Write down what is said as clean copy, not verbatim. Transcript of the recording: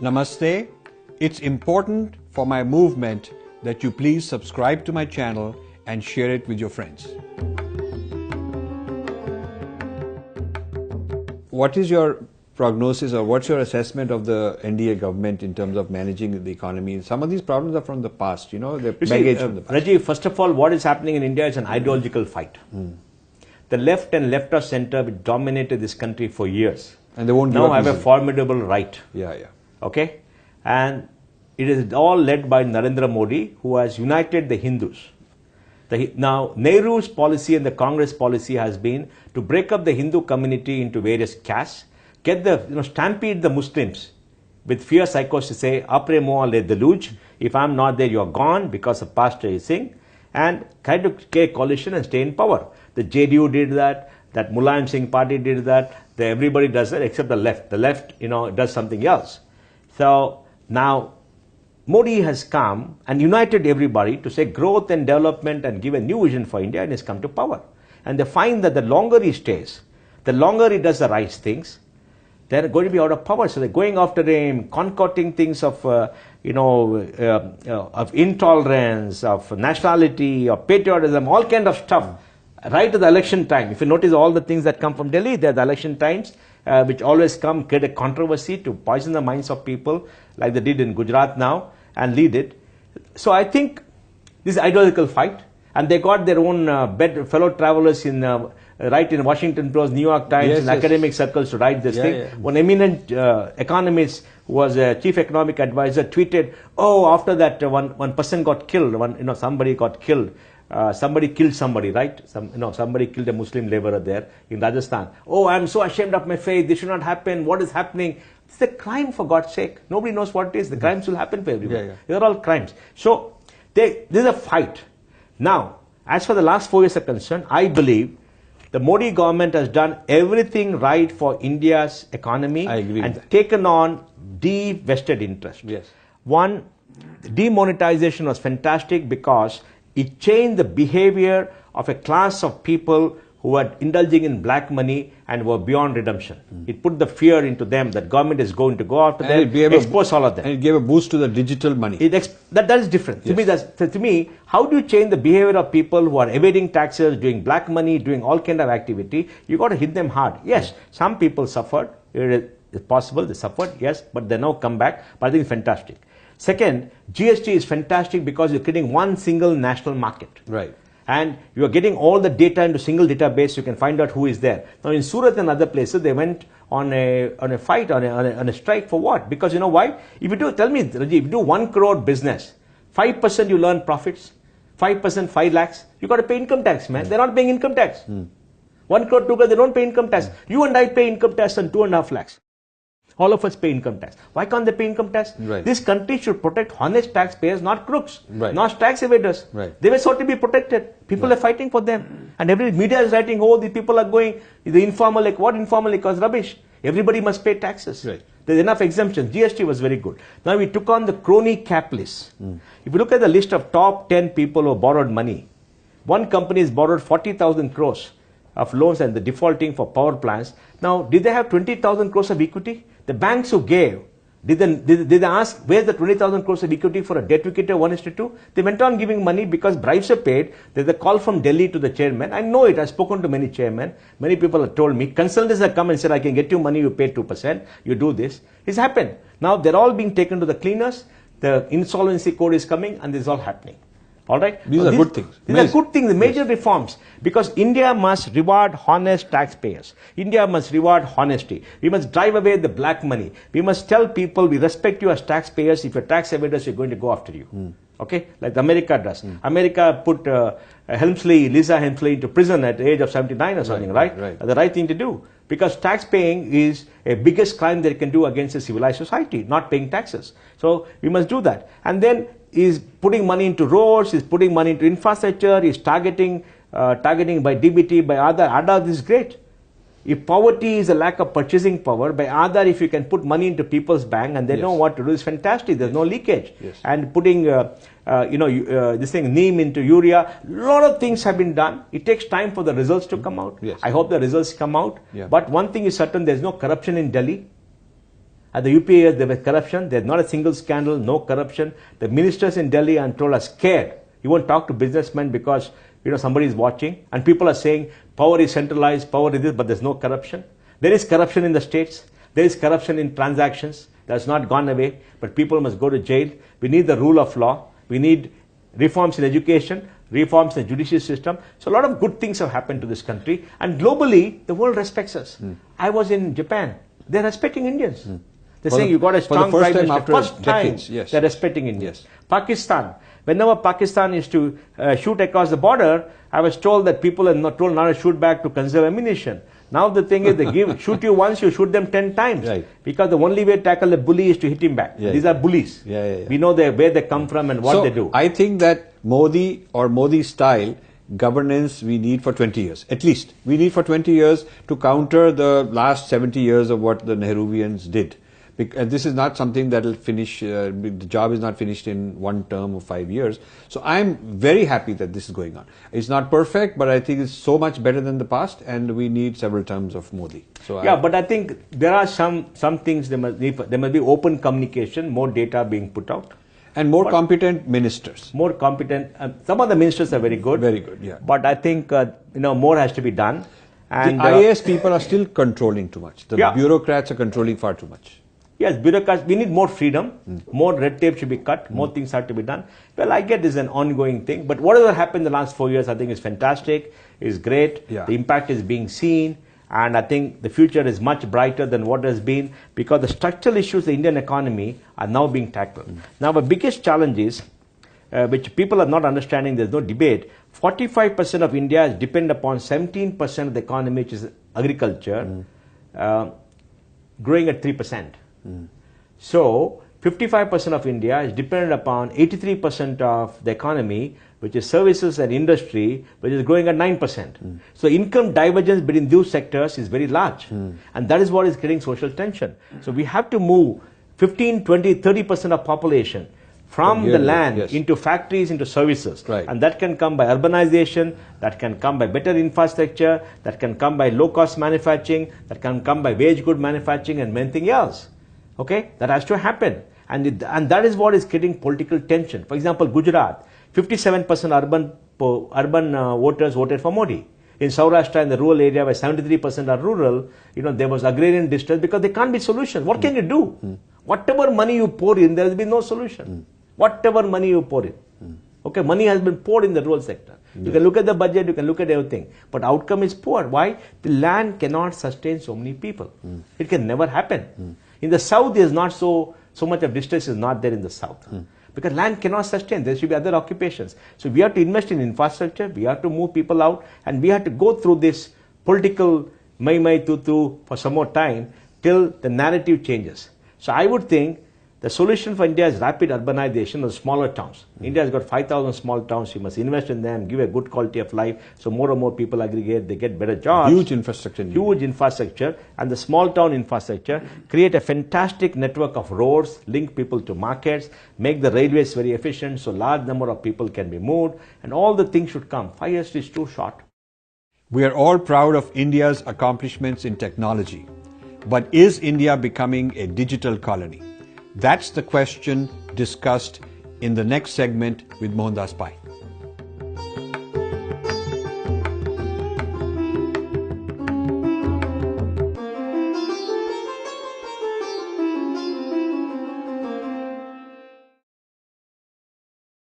Namaste. It's important for my movement that you please subscribe to my channel and share it with your friends. What is your prognosis or what's your assessment of the NDA government in terms of managing the economy? Some of these problems are from the past, they're baggage from the past. Rajiv, first of all, what is happening in India is an ideological fight. The left and left of center dominated this country for years. And they won't now have a formidable right. Yeah. Okay? And it is all led by Narendra Modi, who has united the Hindus. Now, Nehru's policy and the Congress policy has been to break up the Hindu community into various castes, get stampede the Muslims with fear psychosis, say, apre moa le deluge, if I'm not there, you're gone because of Pastor Singh, and kind of create a coalition and stay in power. The JDU did that Mulayam Singh party did that, everybody does that except the left. The left, does something else. So, now, Modi has come and united everybody to say growth and development and give a new vision for India, and has come to power. And they find that the longer he stays, the longer he does the right things, they're going to be out of power. So they're going after him, concocting things of, of intolerance, of nationality, of patriotism, all kind of stuff, right to the election time. If you notice all the things that come from Delhi, they're the election times, which always create a controversy to poison the minds of people, like they did in Gujarat now, and lead it. So I think this ideological fight, and they got their own fellow travelers in Washington Post, New York Times, in academic circles to write this thing. One eminent economist who was a chief economic advisor tweeted, after that one person got killed, somebody got killed. Somebody killed somebody, right? Somebody killed a Muslim laborer there in Rajasthan. I'm so ashamed of my faith. This should not happen. What is happening? It's a crime, for God's sake. Nobody knows what it is. The crimes will happen for everyone. These are all crimes. So, this is a fight. Now, as for the last 4 years are concerned, I believe the Modi government has done everything right for India's economy and taken on de-vested interest. Yes. One, demonetization was fantastic because it changed the behavior of a class of people who were indulging in black money and were beyond redemption. It put the fear into them that government is going to go after them, expose all of them. And it gave a boost to the digital money. That is different. Yes. To me, how do you change the behavior of people who are evading taxes, doing black money, doing all kind of activity? You got to hit them hard. Yes, some people suffered. It's possible they suffered, yes, but they now come back. But I think it's fantastic. Second, GST is fantastic because you're creating one single national market. Right. And you are getting all the data into single database. You can find out who is there. Now in Surat and other places, they went on a fight, on a strike for what? Because you know why? If you do, tell me, Rajiv, if you do 1 crore business, 5% you learn profits, 5%, 5 lakhs, you got to pay income tax, man. They're not paying income tax. 1 crore, 2 crore, they don't pay income tax. You and I pay income tax on 2.5 lakhs. All of us pay income tax. Why can't they pay income tax? Right. This country should protect honest taxpayers, not crooks, not tax evaders. Right. They were sought to be protected. People are fighting for them. And every media is writing, these people are going, the informal, what informal? Because rubbish. Everybody must pay taxes. Right. There's enough exemptions. GST was very good. Now we took on the crony cap list. If you look at the list of top 10 people who borrowed money, one company has borrowed 40,000 crores of loans and the defaulting for power plants. Now, did they have 20,000 crores of equity? The banks who gave, did they ask, where's the 20,000 crores of equity for a debt equity of 1:2? They went on giving money because bribes are paid. There's a call from Delhi to the chairman. I know it. I've spoken to many chairmen. Many people have told me. Consultants have come and said, I can get you money, you pay 2%, you do this. It's happened. Now, they're all being taken to the cleaners. The insolvency code is coming and this is all happening. All right? These are good things. These are good things, the major reforms. Because India must reward honest taxpayers. India must reward honesty. We must drive away the black money. We must tell people we respect you as taxpayers. If you're tax evaders, we're going to go after you. Okay? Like America does. America put Lisa Helmsley into prison at the age of 79 or something, right? The right thing to do. Because tax paying is a biggest crime they can do against a civilized society, not paying taxes. So we must do that. And then is putting money into roads, is putting money into infrastructure, is targeting by DBT, by Aadhaar. This is great. If poverty is a lack of purchasing power, by Aadhaar, if you can put money into people's bank and they know what to do, it's fantastic. There's no leakage. And putting, this thing, neem into urea, a lot of things have been done. It takes time for the results to come out. I hope the results come out. But one thing is certain, there's no corruption in Delhi. At the UPA, there was corruption. There's not a single scandal, no corruption. The ministers in Delhi, I'm told, are scared. You won't talk to businessmen because somebody is watching, and people are saying power is centralized, power is this, but there's no corruption. There is corruption in the states. There is corruption in transactions. That's not gone away, but people must go to jail. We need the rule of law. We need reforms in education, reforms in the judicial system. So a lot of good things have happened to this country, and globally, the world respects us. I was in Japan. They're respecting Indians. They're saying you got a strong prime minister. First time they're respecting Indians. Pakistan. Whenever Pakistan is to shoot across the border, I was told that people are not told not to shoot back to conserve ammunition. Now the thing is, they shoot you once, you shoot them 10 times. Right. Because the only way to tackle a bully is to hit him back. These are bullies. We know where they come from and what they do. I think that Modi or Modi style governance we need for 20 years. At least. We need for 20 years to counter the last 70 years of what the Nehruvians did. This is not something that will finish, the job is not finished in one term of 5 years. So I'm very happy that this is going on. It's not perfect, but I think it's so much better than the past, and we need several terms of Modi. So but I think there are some things there must be open communication, more data being put out. And more competent ministers. More competent. Some of the ministers are very good. Very good, yeah. But I think, more has to be done. And the IAS people are still controlling too much. The bureaucrats are controlling far too much. Yes, bureaucrats, we need more freedom, more red tape should be cut, more things have to be done. Well, I get this is an ongoing thing, but whatever happened in the last 4 years, I think is fantastic, is great, the impact is being seen, and I think the future is much brighter than what has been, because the structural issues of the Indian economy are now being tackled. Now, the biggest challenge is, which people are not understanding, there's no debate, 45% of India is dependent upon 17% of the economy, which is agriculture, growing at 3%. So, 55% of India is dependent upon 83% of the economy, which is services and industry, which is growing at 9%. So, income divergence between those sectors is very large. And that is what is creating social tension. So, we have to move 15, 20, 30% of population from the land into factories, into services. And that can come by urbanization, that can come by better infrastructure, that can come by low-cost manufacturing, that can come by wage good manufacturing and many things else. Okay, that has to happen, and that is what is creating political tension. For example, Gujarat, 57% urban voters voted for Modi. In Saurashtra, in the rural area, where 73% are rural, there was agrarian distress because there can't be solutions. What can you do? Whatever money you pour in, there will be no solution. Whatever money you pour in. Okay, money has been poured in the rural sector. You can look at the budget, you can look at everything, but outcome is poor. Why? The land cannot sustain so many people. It can never happen. In the south, there is not so much of distress is not there in the south. Because land cannot sustain, there should be other occupations. So we have to invest in infrastructure, we have to move people out, and we have to go through this political mai tutu for some more time till the narrative changes. So I would think the solution for India is rapid urbanization of smaller towns. India has got 5,000 small towns. You must invest in them, give a good quality of life. So more and more people aggregate, they get better jobs. Huge infrastructure. Huge infrastructure. And the small town infrastructure, create a fantastic network of roads, link people to markets, make the railways very efficient so large number of people can be moved. And all the things should come. 5 years is too short. We are all proud of India's accomplishments in technology. But is India becoming a digital colony? That's the question discussed in the next segment with Mohandas Pai.